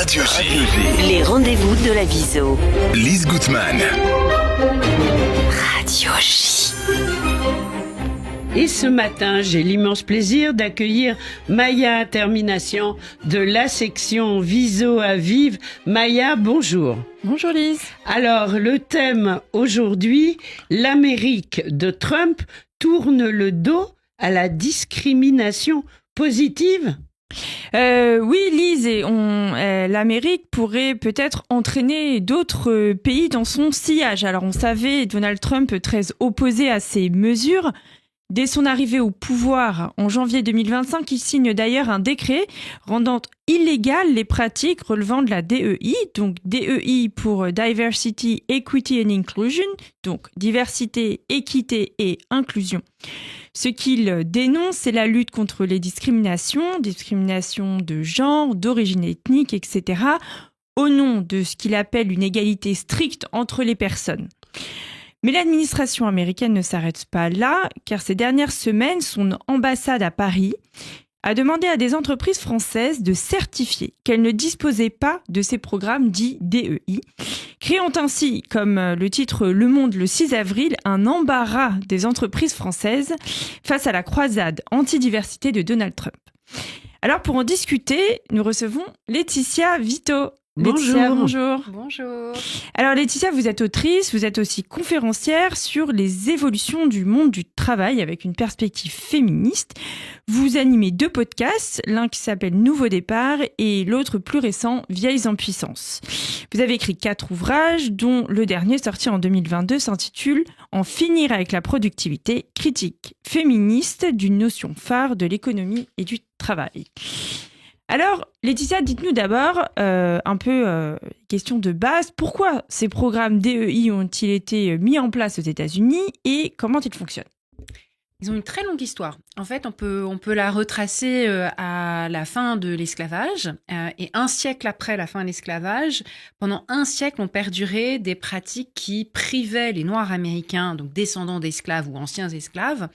Radio J. Les rendez-vous de la Viso. Lise Gutmann. Radio J. Et ce matin, j'ai l'immense plaisir d'accueillir Maya Termination de la section Viso à Vive. Maya, bonjour. Bonjour Lise. Alors, le thème aujourd'hui, l'Amérique de Trump tourne le dos à la discrimination positive ? Oui Lise, et l'Amérique pourrait peut-être entraîner d'autres pays dans son sillage. Alors on savait Donald Trump très opposé à ces mesures. Dès son arrivée au pouvoir en janvier 2025, il signe d'ailleurs un décret rendant illégales les pratiques relevant de la DEI, donc DEI pour Diversity, Equity and Inclusion, donc diversité, équité et inclusion. Ce qu'il dénonce, c'est la lutte contre les discriminations de genre, d'origine ethnique, etc., au nom de ce qu'il appelle une égalité stricte entre les personnes. Mais l'administration américaine ne s'arrête pas là, car ces dernières semaines, son ambassade à Paris a demandé à des entreprises françaises de certifier qu'elles ne disposaient pas de ces programmes dits DEI, créant ainsi, comme le titre Le Monde le 6 avril, un embarras des entreprises françaises face à la croisade anti-diversité de Donald Trump. Alors pour en discuter, nous recevons Laetitia Vito. Laetitia, bonjour. Bonjour. Alors Laetitia, vous êtes autrice, vous êtes aussi conférencière sur les évolutions du monde du travail avec une perspective féministe. Vous animez 2 podcasts, l'un qui s'appelle Nouveau Départ et l'autre plus récent, Vieilles en puissance. Vous avez écrit 4 ouvrages, dont le dernier sorti en 2022 s'intitule « En finir avec la productivité, critique féministe d'une notion phare de l'économie et du travail ». Alors, Laetitia, dites-nous d'abord question de base. Pourquoi ces programmes DEI ont-ils été mis en place aux États-Unis et comment ils fonctionnent ? Ils ont une très longue histoire. En fait, on peut la retracer à la fin de l'esclavage et un siècle après la fin de l'esclavage. Pendant un siècle, ont perduré des pratiques qui privaient les Noirs américains, donc descendants d'esclaves ou anciens esclaves,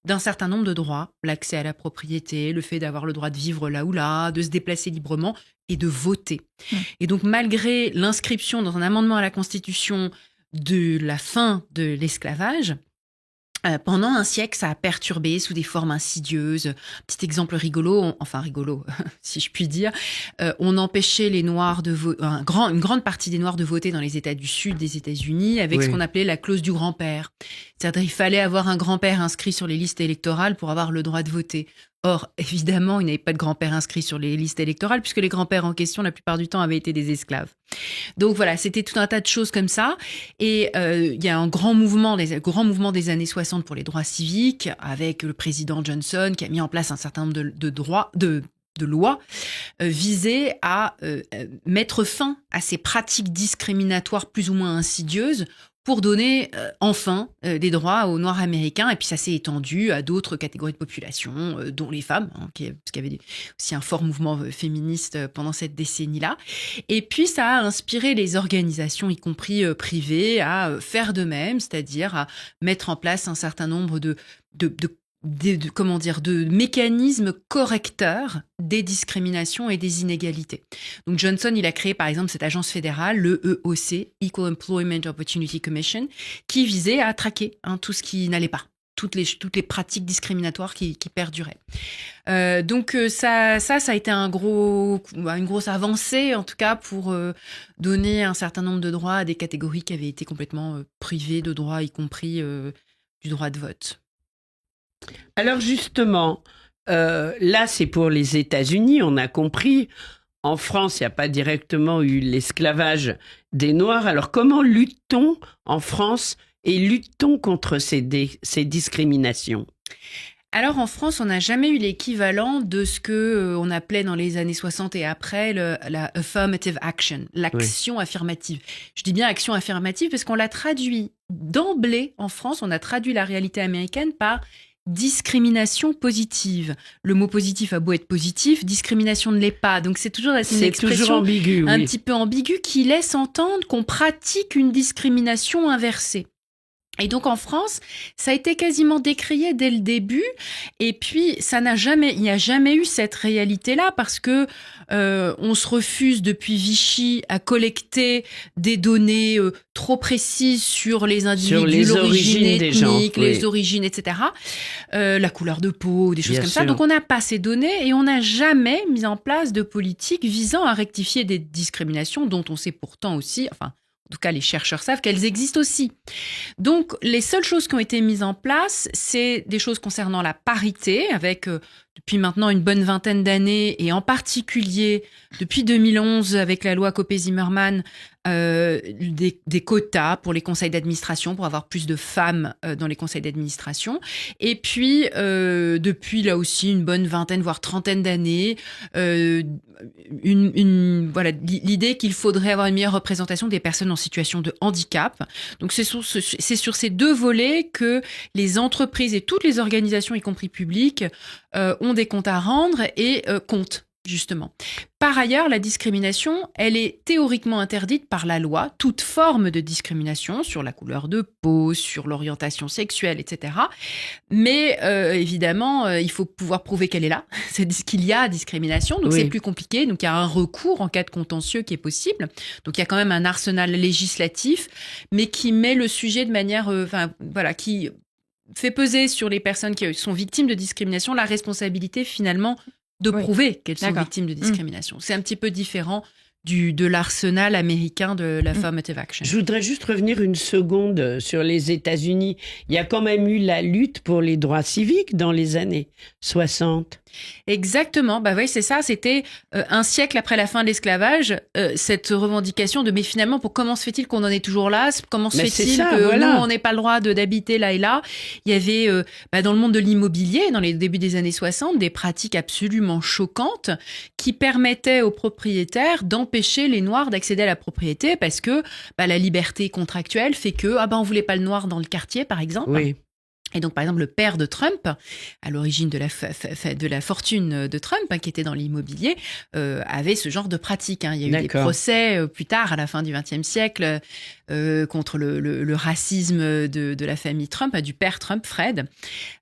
d'un certain nombre de droits. L'accès à la propriété, le fait d'avoir le droit de vivre là ou là, de se déplacer librement et de voter. Et donc, malgré l'inscription dans un amendement à la Constitution de la fin de l'esclavage, pendant un siècle, ça a perturbé sous des formes insidieuses. Petit exemple rigolo, si je puis dire, on empêchait les Noirs une grande partie des Noirs de voter dans les États du Sud des États-Unis avec ce qu'on appelait la clause du grand-père. C'est-à-dire qu'il fallait avoir un grand-père inscrit sur les listes électorales pour avoir le droit de voter. Or, évidemment, il n'y avait pas de grand-père inscrit sur les listes électorales puisque les grands-pères en question, la plupart du temps, avaient été des esclaves. Donc voilà, c'était tout un tas de choses comme ça. Et il y a un grand mouvement des années 60 pour les droits civiques avec le président Johnson qui a mis en place un certain nombre de lois visées à mettre fin à ces pratiques discriminatoires plus ou moins insidieuses pour donner enfin des droits aux Noirs américains. Et puis ça s'est étendu à d'autres catégories de population, dont les femmes, parce qu'il y avait aussi un fort mouvement féministe pendant cette décennie-là. Et puis ça a inspiré les organisations, y compris privées, à faire de même, c'est-à-dire à mettre en place un certain nombre de mécanismes correcteurs des discriminations et des inégalités. Donc Johnson, il a créé par exemple cette agence fédérale, le EOC, Equal Employment Opportunity Commission, qui visait à traquer tout ce qui n'allait pas, toutes les pratiques discriminatoires qui perduraient. Donc ça a été une grosse avancée en tout cas pour donner un certain nombre de droits à des catégories qui avaient été complètement privées de droits, y compris du droit de vote. Alors justement, là c'est pour les États-Unis, on a compris. En France, il n'y a pas directement eu l'esclavage des Noirs. Alors comment lutte-t-on en France et lutte-t-on contre ces discriminations ? Alors en France, on n'a jamais eu l'équivalent de ce que on appelait dans les années 60 et après la affirmative action, l'action affirmative. Je dis bien action affirmative parce qu'on l'a traduit d'emblée en France, on a traduit la réalité américaine par discrimination positive. Le mot positif a beau être positif, discrimination ne l'est pas. Donc c'est toujours une expression ambigu, un petit peu ambiguë qui laisse entendre qu'on pratique une discrimination inversée. Et donc en France, ça a été quasiment décrié dès le début. Et puis il n'y a jamais eu cette réalité-là parce que on se refuse depuis Vichy à collecter des données trop précises sur les individus, sur les l'origine origines des gens, ethnique, les origines, etc. La couleur de peau, des choses Bien comme sûr. ça. Donc on n'a pas ces données et on n'a jamais mis en place de politique visant à rectifier des discriminations dont on sait pourtant aussi, enfin. En tout cas, les chercheurs savent qu'elles existent aussi. Donc, les seules choses qui ont été mises en place, c'est des choses concernant la parité, avec depuis maintenant une bonne vingtaine d'années, et en particulier depuis 2011, avec la loi Copé-Zimmermann, des quotas pour les conseils d'administration, pour avoir plus de femmes dans les conseils d'administration. Et puis, depuis là aussi une bonne vingtaine, voire trentaine d'années, voilà, l'idée qu'il faudrait avoir une meilleure représentation des personnes en situation de handicap. Donc c'est sur ces deux volets que les entreprises et toutes les organisations, y compris publiques, ont des comptes à rendre et comptent, justement. Par ailleurs, la discrimination, elle est théoriquement interdite par la loi, toute forme de discrimination sur la couleur de peau, sur l'orientation sexuelle, etc. Mais évidemment, il faut pouvoir prouver qu'elle est là, c'est qu'il y a discrimination, donc c'est plus compliqué. Donc il y a un recours en cas de contentieux qui est possible. Donc il y a quand même un arsenal législatif, mais qui met le sujet de manière, qui fait peser sur les personnes qui sont victimes de discrimination la responsabilité finalement de prouver qu'elles sont victimes de discrimination. C'est un petit peu différent de l'arsenal américain de l'affirmative action. Je voudrais juste revenir une seconde sur les États-Unis. Il y a quand même eu la lutte pour les droits civiques dans les années 60. Exactement, bah oui, c'est ça, c'était un siècle après la fin de l'esclavage, cette revendication de mais finalement, comment se fait-il qu'on en est toujours là? Comment se fait-il que nous, on n'ait pas le droit d'habiter là et là? Il y avait dans le monde de l'immobilier, dans les débuts des années 60, des pratiques absolument choquantes qui permettaient aux propriétaires d'empêcher les Noirs d'accéder à la propriété parce que la liberté contractuelle fait que on voulait pas le Noir dans le quartier, par exemple. Oui. Et donc, par exemple, le père de Trump, à l'origine de la fortune de Trump, qui était dans l'immobilier, avait ce genre de pratique. Il y a eu des procès plus tard, à la fin du XXe siècle, contre le racisme de la famille Trump, du père Trump, Fred.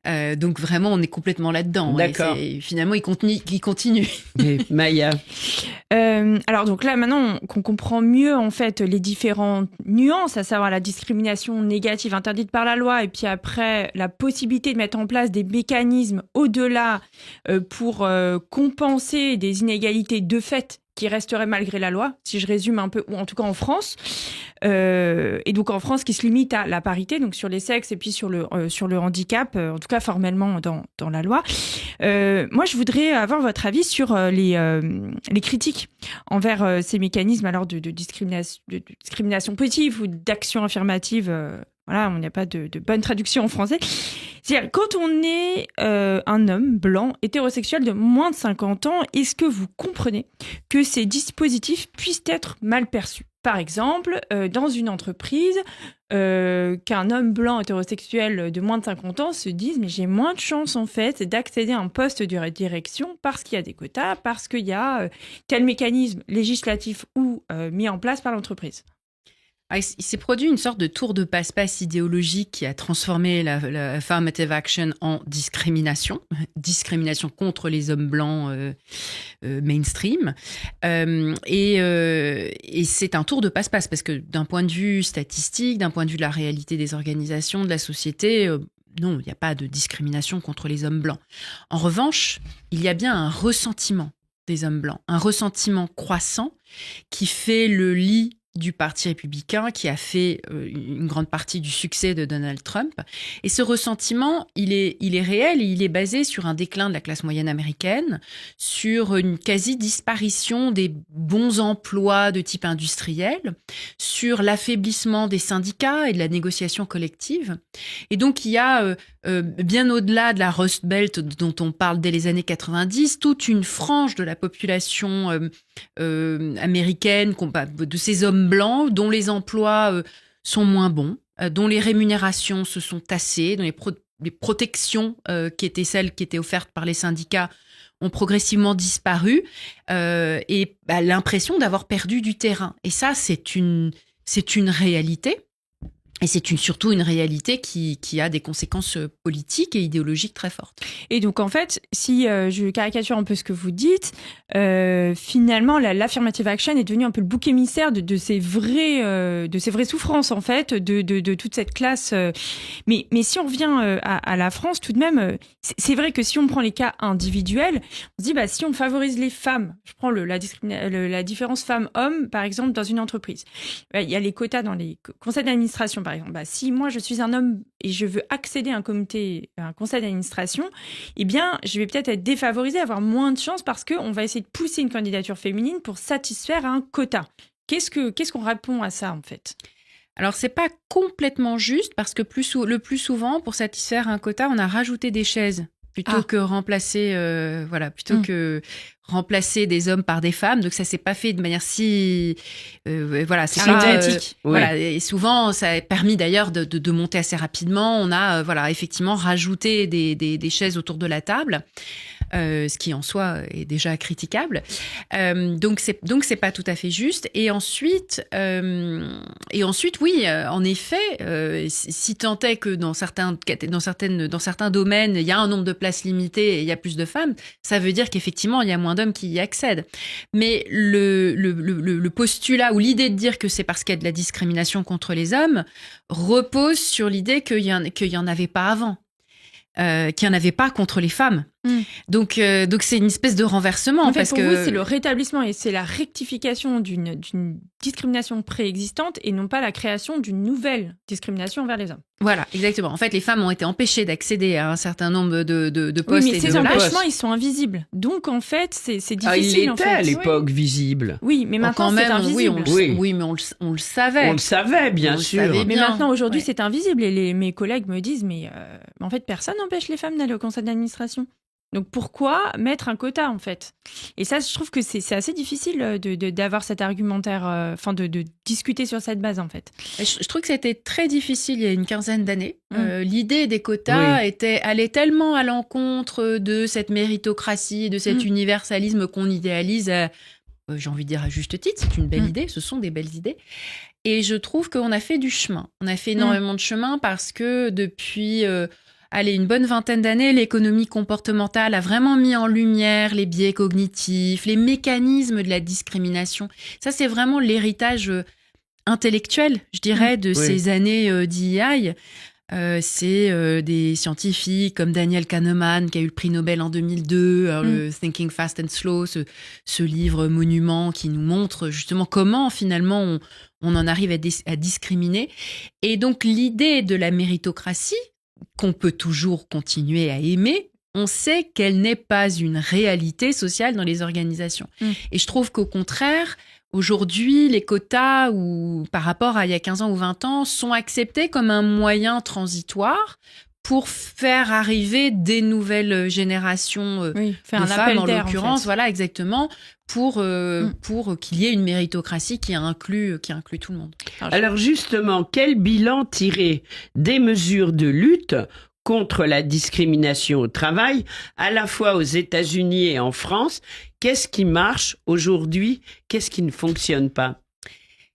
Donc, vraiment, on est complètement là-dedans. D'accord. Et finalement, il continue. Et Maya. Alors, donc là, maintenant qu'on comprend mieux, en fait, les différentes nuances, à savoir la discrimination négative interdite par la loi, et puis après, la possibilité de mettre en place des mécanismes au-delà pour compenser des inégalités de fait qui resteraient malgré la loi, si je résume un peu, ou en tout cas en France. Et donc en France, qui se limite à la parité, donc sur les sexes et puis sur le handicap, en tout cas formellement dans la loi. Moi, je voudrais avoir votre avis sur les critiques envers ces mécanismes alors de discrimination positive ou d'action affirmative. Voilà, on n'y a pas de bonne traduction en français. C'est-à-dire, quand on est un homme blanc, hétérosexuel de moins de 50 ans, est-ce que vous comprenez que ces dispositifs puissent être mal perçus? Par exemple, dans une entreprise, qu'un homme blanc hétérosexuel de moins de 50 ans se dise « mais j'ai moins de chance en fait d'accéder à un poste de direction parce qu'il y a des quotas, parce qu'il y a tel mécanisme législatif ou mis en place par l'entreprise ». Il s'est produit une sorte de tour de passe-passe idéologique qui a transformé la affirmative action en discrimination contre les hommes blancs mainstream. Et c'est un tour de passe-passe parce que d'un point de vue statistique, d'un point de vue de la réalité des organisations, de la société, non, il n'y a pas de discrimination contre les hommes blancs. En revanche, il y a bien un ressentiment des hommes blancs, un ressentiment croissant qui fait le lit du Parti républicain, qui a fait une grande partie du succès de Donald Trump. Et ce ressentiment, il est réel et il est basé sur un déclin de la classe moyenne américaine, sur une quasi-disparition des bons emplois de type industriel, sur l'affaiblissement des syndicats et de la négociation collective. Et donc, il y a, bien au-delà de la Rust Belt dont on parle dès les années 90, toute une frange de la population américaine, de ces hommes blancs dont les emplois sont moins bons, dont les rémunérations se sont tassées, dont les protections qui étaient celles qui étaient offertes par les syndicats ont progressivement disparu et l'impression d'avoir perdu du terrain. Et ça, c'est une réalité. Et c'est surtout une réalité qui a des conséquences politiques et idéologiques très fortes. Et donc, en fait, si je caricature un peu ce que vous dites, finalement, l'affirmative action est devenue un peu le bouc émissaire de ces vraies souffrances, en fait, de toute cette classe. Mais si on revient à la France, tout de même, c'est vrai que si on prend les cas individuels, on se dit, si on favorise les femmes, je prends la différence femmes-hommes, par exemple, dans une entreprise. Il y a les quotas dans les conseils d'administration, par exemple. Si moi, je suis un homme et je veux accéder à un conseil d'administration, eh bien, je vais peut-être être défavorisée, avoir moins de chance parce qu'on va essayer de pousser une candidature féminine pour satisfaire un quota. Qu'est-ce qu'on répond à ça, en fait ? Alors, c'est pas complètement juste parce que le plus souvent, pour satisfaire un quota, on a rajouté des chaises plutôt que remplacer remplacer des hommes par des femmes. Donc ça s'est pas fait de manière si c'est pas voilà, et souvent ça a permis d'ailleurs de monter assez rapidement. On a effectivement rajouté des chaises autour de la table. Ce qui en soi est déjà critiquable. Donc c'est pas tout à fait juste. Et ensuite, oui, en effet, si tant est que dans certains domaines, il y a un nombre de places limitées et il y a plus de femmes, ça veut dire qu'effectivement, il y a moins d'hommes qui y accèdent. Mais le postulat ou l'idée de dire que c'est parce qu'il y a de la discrimination contre les hommes repose sur l'idée qu'il y en avait pas avant. Qu'il n'y en avait pas contre les femmes. Donc c'est une espèce de renversement. En fait, parce pour que vous, c'est le rétablissement et c'est la rectification d'une discrimination préexistante et non pas la création d'une nouvelle discrimination envers les hommes. Voilà, exactement. En fait, les femmes ont été empêchées d'accéder à un certain nombre de postes. Oui, mais ces empêchements, ils sont invisibles. Donc, en fait, c'est difficile. Il était à l'époque visible. Oui, mais maintenant, c'est invisible. Oui, mais on le savait. On le savait, bien sûr. Mais maintenant, aujourd'hui, c'est invisible. Et mes collègues me disent, mais en fait, personne n'empêche les femmes d'aller au conseil d'administration. Donc pourquoi mettre un quota, en fait ? Et ça, je trouve que c'est assez difficile d'avoir cet argumentaire, de discuter sur cette base, en fait. Je trouve que c'était très difficile il y a une quinzaine d'années. L'idée des quotas allait tellement à l'encontre de cette méritocratie, de cet universalisme qu'on idéalise, j'ai envie de dire à juste titre, c'est une belle idée, ce sont des belles idées. Et je trouve qu'on a fait du chemin. On a fait énormément de chemin parce que depuis... une bonne vingtaine d'années, l'économie comportementale a vraiment mis en lumière les biais cognitifs, les mécanismes de la discrimination. Ça, c'est vraiment l'héritage intellectuel, je dirais, de ces années d'EI. C'est des scientifiques comme Daniel Kahneman, qui a eu le prix Nobel en 2002, le Thinking Fast and Slow, ce livre monument qui nous montre justement comment, finalement, on en arrive à discriminer. Et donc, l'idée de la méritocratie, qu'on peut toujours continuer à aimer, on sait qu'elle n'est pas une réalité sociale dans les organisations. Et je trouve qu'au contraire, aujourd'hui, les quotas, ou par rapport à il y a 15 ans ou 20 ans, sont acceptés comme un moyen transitoire pour faire arriver des nouvelles générations faire de un femmes, appel en d'air, l'occurrence, en fait. voilà, exactement, pour qu'il y ait une méritocratie qui inclut tout le monde. Alors justement, quel bilan tirer des mesures de lutte contre la discrimination au travail, à la fois aux États-Unis et en France? Qu'est-ce qui marche aujourd'hui? Qu'est-ce qui ne fonctionne pas?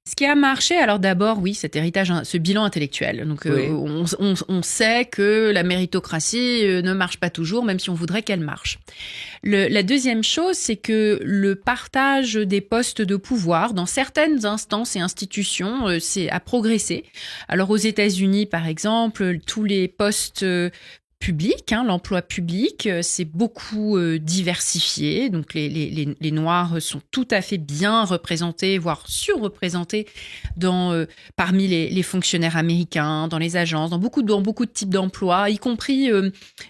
Ce qui a marché, alors d'abord, oui, cet héritage, ce bilan intellectuel. Donc, on sait que la méritocratie ne marche pas toujours, même si on voudrait qu'elle marche. La deuxième chose, c'est que le partage des postes de pouvoir dans certaines instances et institutions a progressé. Alors, aux États-Unis, par exemple, tous les postes public, l'emploi public, c'est beaucoup diversifié. Donc les Noirs sont tout à fait bien représentés, voire surreprésentés parmi les fonctionnaires américains, dans les agences, dans beaucoup de types d'emplois, y compris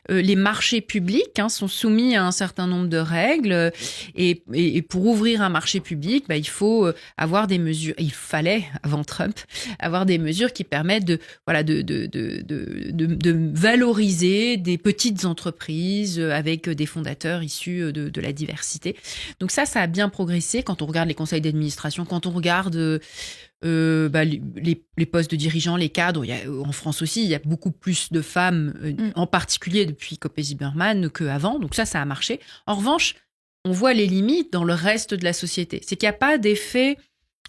les marchés publics sont soumis à un certain nombre de règles. Et pour ouvrir un marché public, il faut avoir des mesures. Il fallait, avant Trump, avoir des mesures qui permettent de valoriser des petites entreprises avec des fondateurs issus de la diversité. Donc ça a bien progressé quand on regarde les conseils d'administration, quand on regarde les postes de dirigeants, les cadres. En France aussi, il y a beaucoup plus de femmes, en particulier depuis Copé-Zimmermann, qu'avant. Donc ça a marché. En revanche, on voit les limites dans le reste de la société. C'est qu'il n'y a pas d'effet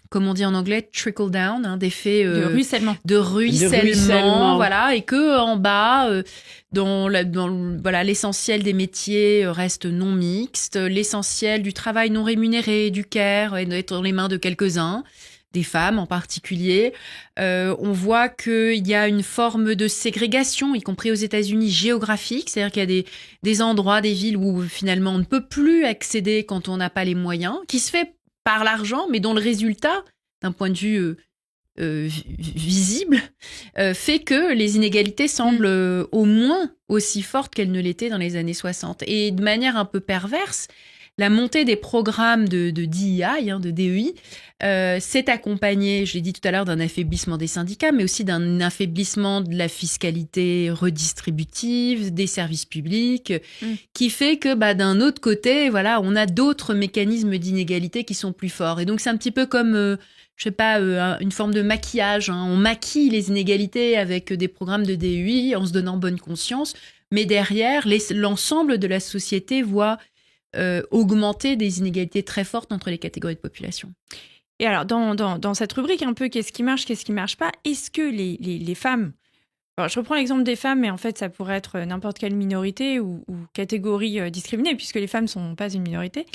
comme on dit en anglais, trickle down, hein, d'effet De ruissellement. de ruissellement, ruissellement. voilà, et que en bas, voilà, l'essentiel des métiers reste non mixte, l'essentiel du travail non rémunéré, du care, est dans les mains de quelques-uns, des femmes en particulier. On voit qu'il y a une forme de ségrégation, y compris aux États-Unis, géographique, c'est-à-dire qu'il y a des endroits, des villes où finalement on ne peut plus accéder quand on n'a pas les moyens, qui se fait par l'argent, mais dont le résultat, d'un point de vue visible, fait que les inégalités semblent au moins aussi fortes qu'elles ne l'étaient dans les années 60. Et de manière un peu perverse, la montée des programmes de DEI, de DEI, s'est accompagnée, je l'ai dit tout à l'heure, d'un affaiblissement des syndicats, mais aussi d'un affaiblissement de la fiscalité redistributive, des services publics, qui fait que d'un autre côté, voilà, on a d'autres mécanismes d'inégalité qui sont plus forts. Et donc c'est un petit peu comme, je sais pas, une forme de maquillage. On maquille les inégalités avec des programmes de DEI en se donnant bonne conscience, mais derrière, l'ensemble de la société voit augmenter des inégalités très fortes entre les catégories de population. Et alors, dans cette rubrique un peu qu'est-ce qui marche pas, est-ce que les femmes, alors je reprends l'exemple des femmes, mais en fait ça pourrait être n'importe quelle minorité ou catégorie discriminée, puisque les femmes ne sont pas une minorité,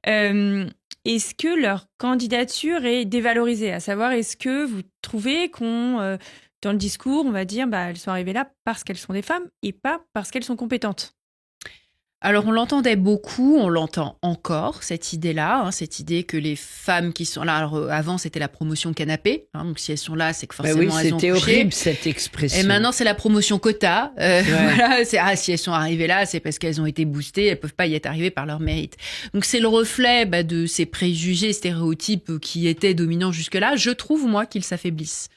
est-ce que leur candidature est dévalorisée? À savoir, est-ce que vous trouvez qu'on, dans le discours, on va dire, elles sont arrivées là parce qu'elles sont des femmes et pas parce qu'elles sont compétentes? Alors, on l'entendait beaucoup, on l'entend encore, cette idée-là, cette idée que les femmes qui sont là, alors avant, c'était la promotion canapé, donc si elles sont là, c'est que forcément elles ont couché. C'était horrible, cette expression. Et maintenant, c'est la promotion quota. Voilà, si elles sont arrivées là, c'est parce qu'elles ont été boostées, elles peuvent pas y être arrivées par leur mérite. Donc, c'est le reflet de ces préjugés, stéréotypes qui étaient dominants jusque-là. Je trouve, moi, qu'ils s'affaiblissent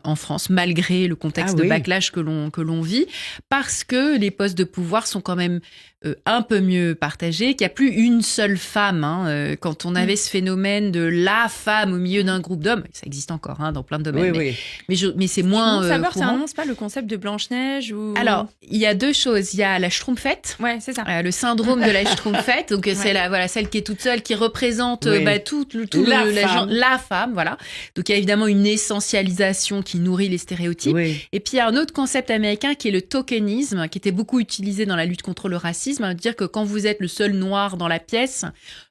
en France, malgré le contexte de backlash que l'on vit, parce que les postes de pouvoir sont quand même un peu mieux partagés, qu'il n'y a plus une seule femme. Quand on avait ce phénomène de la femme au milieu d'un groupe d'hommes, ça existe encore dans plein de domaines, mais c'est moins courant. C'est pas le concept de Blanche-Neige ou... Alors, il y a deux choses. Il y a la Schtroumpfette. Ouais, c'est ça. Le syndrome de la Schtroumpfette. Donc, c'est celle qui est toute seule, qui représente la femme. Voilà. Donc, il y a évidemment une essentialisation qui nourrit les stéréotypes. Oui. Et puis, il y a un autre concept américain qui est le tokenisme, qui était beaucoup utilisé dans la lutte contre le racisme. Dire que quand vous êtes le seul noir dans la pièce,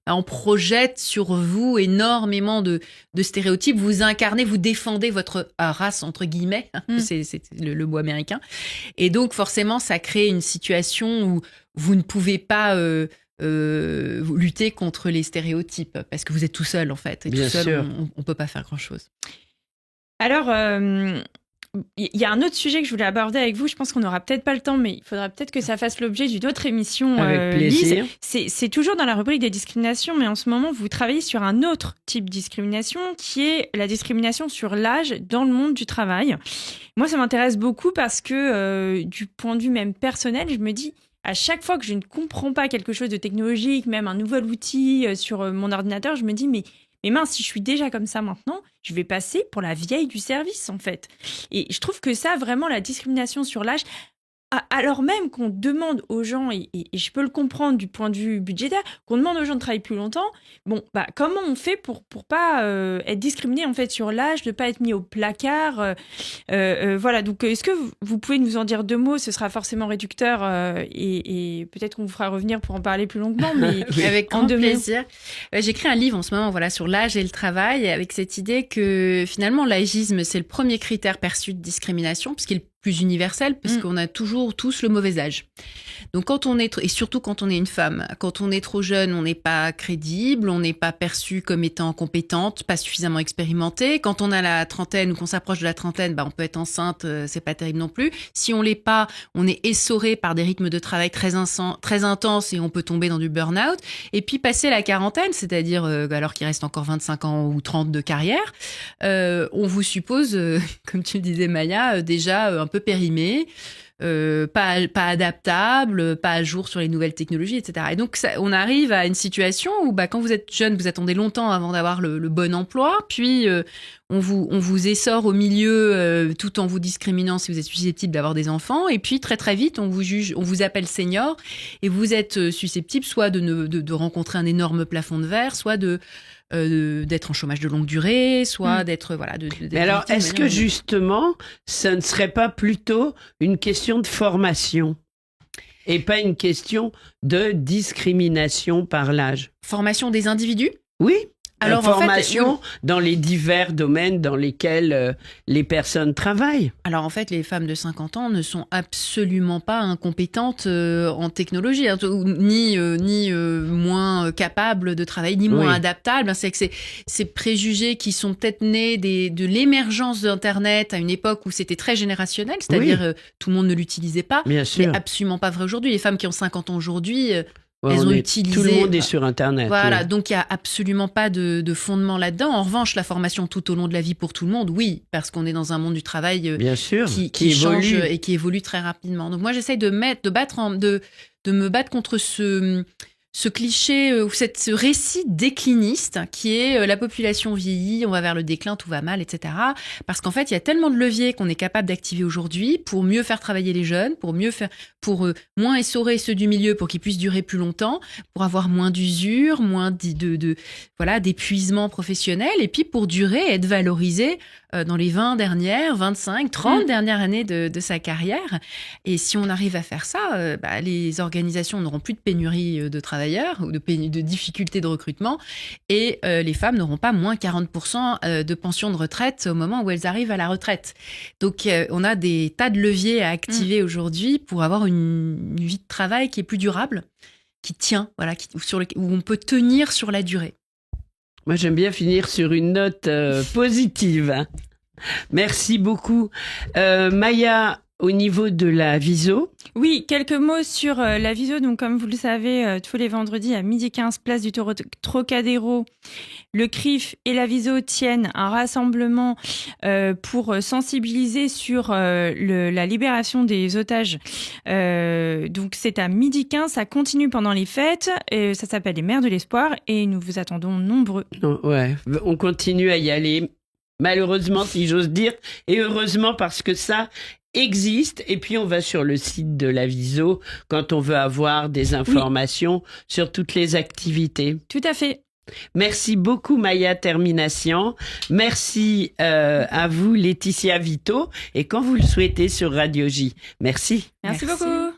on projette sur vous énormément de stéréotypes. Vous incarnez, vous défendez votre race, entre guillemets. C'est le mot américain. Et donc, forcément, ça crée une situation où vous ne pouvez pas lutter contre les stéréotypes parce que vous êtes tout seul, en fait. Et bien tout seul, sûr. on ne peut pas faire grand-chose. Alors... il y a un autre sujet que je voulais aborder avec vous. Je pense qu'on n'aura peut-être pas le temps, mais il faudra peut-être que ça fasse l'objet d'une autre émission. Avec plaisir. Lise. C'est toujours dans la rubrique des discriminations, mais en ce moment, vous travaillez sur un autre type de discrimination, qui est la discrimination sur l'âge dans le monde du travail. Moi, ça m'intéresse beaucoup parce que, du point de vue même personnel, je me dis, à chaque fois que je ne comprends pas quelque chose de technologique, même un nouvel outil sur mon ordinateur, je me dis, mais mince, si je suis déjà comme ça maintenant, je vais passer pour la vieille du service, en fait. Et je trouve que ça, vraiment, la discrimination sur l'âge, alors même qu'on demande aux gens, et je peux le comprendre du point de vue budgétaire, qu'on demande aux gens de travailler plus longtemps, comment on fait pour pas être discriminé, en fait, sur l'âge, de pas être mis au placard voilà, donc est-ce que vous pouvez nous en dire deux mots? Ce sera forcément réducteur et peut-être qu'on vous fera revenir pour en parler plus longuement, mais avec grand plaisir. J'écris un livre en ce moment sur l'âge et le travail, avec cette idée que finalement l'agisme, c'est le premier critère perçu de discrimination, puisqu'il est plus universel, parce qu'on a toujours tous le mauvais âge. Donc quand on est, et surtout quand on est une femme, quand on est trop jeune, on n'est pas crédible, on n'est pas perçu comme étant compétente, pas suffisamment expérimentée. Quand on a la trentaine ou qu'on s'approche de la trentaine, on peut être enceinte, c'est pas terrible non plus. Si on l'est pas, on est essoré par des rythmes de travail très intenses et on peut tomber dans du burn-out. Et puis passer la quarantaine, c'est-à-dire alors qu'il reste encore 25 ans ou 30 de carrière, on vous suppose, comme tu le disais Maya, déjà un peu périmé, pas adaptable, pas à jour sur les nouvelles technologies, etc. Et donc, on arrive à une situation où quand vous êtes jeune, vous attendez longtemps avant d'avoir le bon emploi, puis on vous essore au milieu tout en vous discriminant si vous êtes susceptible d'avoir des enfants, et puis très très vite, on vous juge, on vous appelle senior, et vous êtes susceptible soit de rencontrer un énorme plafond de verre, soit de d'être en chômage de longue durée, soit d'être Mais alors, est-ce que justement, ce ne serait pas plutôt une question de formation et pas une question de discrimination par l'âge? Formation des individus? Oui. Alors, formation en fait, dans les divers domaines dans lesquels les personnes travaillent. Alors en fait, les femmes de 50 ans ne sont absolument pas incompétentes en technologie, ni moins capables de travailler, ni moins adaptables. C'est que ces préjugés qui sont peut-être nés de l'émergence d'Internet à une époque où c'était très générationnel, c'est-à-dire tout le monde ne l'utilisait pas. Bien sûr. C'est absolument pas vrai aujourd'hui. Les femmes qui ont 50 ans aujourd'hui... Ouais, elles ont utilisé... Tout le monde est sur Internet. Voilà, oui. donc il n'y a absolument pas de fondement là-dedans. En revanche, la formation tout au long de la vie pour tout le monde, oui, parce qu'on est dans un monde du travail Bien sûr, qui change et qui évolue très rapidement. Donc moi, j'essaye de me battre contre ce cliché, ce récit décliniste qui est la population vieillit, on va vers le déclin, tout va mal, etc. Parce qu'en fait, il y a tellement de leviers qu'on est capable d'activer aujourd'hui pour mieux faire travailler les jeunes, pour moins essorer ceux du milieu pour qu'ils puissent durer plus longtemps, pour avoir moins d'usure, moins d'épuisement professionnel, et puis pour durer et être valorisé dans les 20 dernières, 25, 30 dernières années de sa carrière. Et si on arrive à faire ça, les organisations n'auront plus de pénurie de travailleurs ou de difficultés de recrutement, et les femmes n'auront pas moins 40% de pension de retraite au moment où elles arrivent à la retraite. Donc on a des tas de leviers à activer aujourd'hui pour avoir une vie de travail qui est plus durable, qui tient, où on peut tenir sur la durée. Moi, j'aime bien finir sur une note positive. Merci beaucoup. Maya, au niveau de la Viso. Oui, quelques mots sur la Viso. Donc, comme vous le savez, tous les vendredis à 12h15, place du Trocadéro, le CRIF et la Viso tiennent un rassemblement pour sensibiliser sur la libération des otages. Donc, c'est à 12h15, ça continue pendant les fêtes. Ça s'appelle les Mères de l'Espoir et nous vous attendons nombreux. Ouais, on continue à y aller. Malheureusement, si j'ose dire, et heureusement parce que ça existe. Et puis, on va sur le site de la Viso quand on veut avoir des informations sur toutes les activités. Tout à fait. Merci beaucoup, Maya Termination. Merci à vous, Laetitia Vito. Et quand vous le souhaitez sur Radio J. Merci. Merci beaucoup.